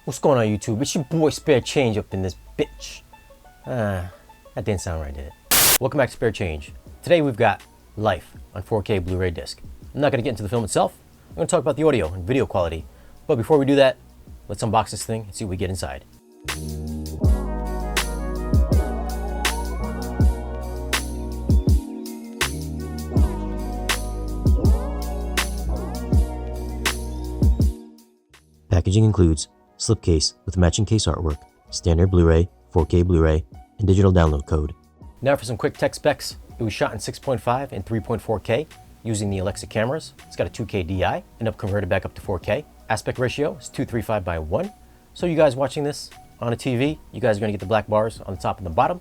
What's going on, YouTube? It's your boy Spare Change up in this bitch. That didn't sound right, did it? Welcome back to Spare Change. Today we've got Life on 4K Blu-ray disc. I'm not going to get into the film itself. I'm going to talk about the audio and video quality. But before we do that, let's unbox this thing and see what we get inside. Packaging includes slipcase with matching case artwork, standard Blu-ray, 4K Blu-ray, and digital download code. Now for some quick tech specs. It was shot in 6.5 and 3.4K using the Alexa cameras. It's got a 2K DI and converted back up to 4K. Aspect ratio is 235:1. So you guys watching this on a TV, you guys are gonna get the black bars on the top and the bottom.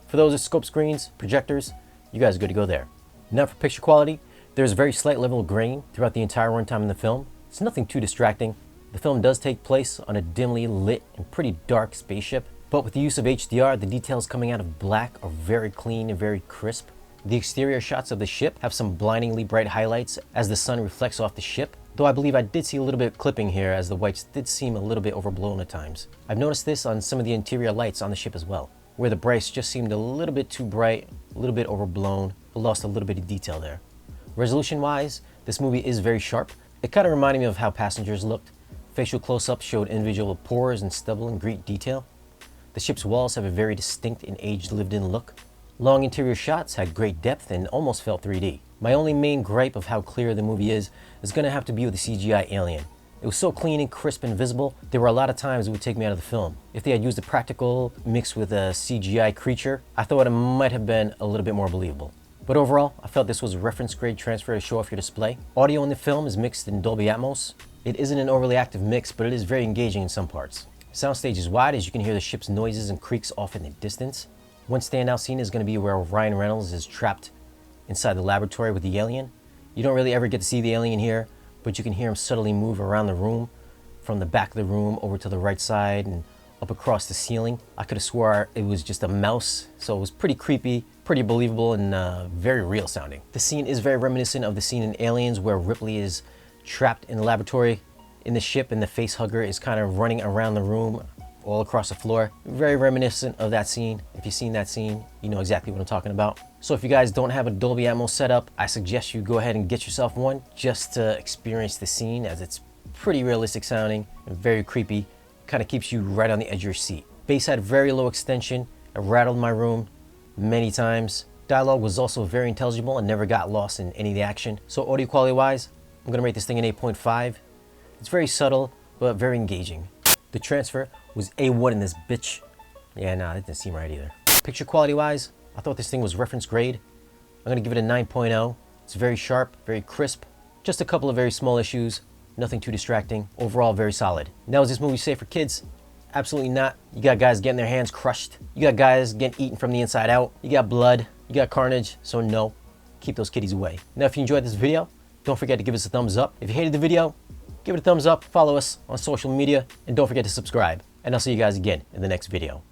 For those with scope screens, projectors, you guys are good to go there. Now for picture quality, there's a very slight level of grain throughout the entire runtime in the film. It's nothing too distracting. The film does take place on a dimly lit and pretty dark spaceship, but with the use of HDR, the details coming out of black are very clean and very crisp. The exterior shots of the ship have some blindingly bright highlights as the sun reflects off the ship, though I believe I did see a little bit of clipping here as the whites did seem a little bit overblown at times. I've noticed this on some of the interior lights on the ship as well, where the brights just seemed a little bit too bright, a little bit overblown, but lost a little bit of detail there. Resolution-wise, this movie is very sharp. It kind of reminded me of how Passengers looked. Facial close-ups showed individual pores and stubble in great detail. The ship's walls have a very distinct and aged lived-in look. Long interior shots had great depth and almost felt 3D. My only main gripe of how clear the movie is going to have to be with the CGI alien. It was so clean and crisp and visible, there were a lot of times it would take me out of the film. If they had used a practical mixed with a CGI creature, I thought it might have been a little bit more believable. But overall, I felt this was a reference grade transfer to show off your display. Audio in the film is mixed in Dolby Atmos. It isn't an overly active mix, but it is very engaging in some parts. Soundstage is wide as you can hear the ship's noises and creaks off in the distance. One standout scene is going to be where Ryan Reynolds is trapped inside the laboratory with the alien. You don't really ever get to see the alien here, but you can hear him subtly move around the room, from the back of the room over to the right side and up across the ceiling. I could have swore it was just a mouse, so it was pretty creepy, pretty believable, and very real sounding. The scene is very reminiscent of the scene in Aliens where Ripley is trapped in the laboratory in the ship and the face hugger is kind of running around the room all across the floor. Very reminiscent of that scene. If you've seen that scene, you know exactly what I'm talking about. So if you guys don't have a Dolby Atmos setup, I suggest you go ahead and get yourself one just to experience the scene, as it's pretty realistic sounding and very creepy. Kind of keeps you right on the edge of your seat. Bass had very low extension. It rattled my room many times. Dialogue was also very intelligible and never got lost in any of the action. So audio quality wise, I'm gonna rate this thing an 8.5. It's very subtle, but very engaging. The transfer was A1 in this bitch. Yeah, nah, that didn't seem right either. Picture quality wise, I thought this thing was reference grade. I'm gonna give it a 9.0. It's very sharp, very crisp. Just a couple of very small issues, nothing too distracting. Overall, very solid. Now, is this movie safe for kids? Absolutely not. You got guys getting their hands crushed. You got guys getting eaten from the inside out. You got blood, you got carnage, so no, keep those kiddies away. Now, if you enjoyed this video, don't forget to give us a thumbs up. If you hated the video, give it a thumbs up, follow us on social media, and don't forget to subscribe. And I'll see you guys again in the next video.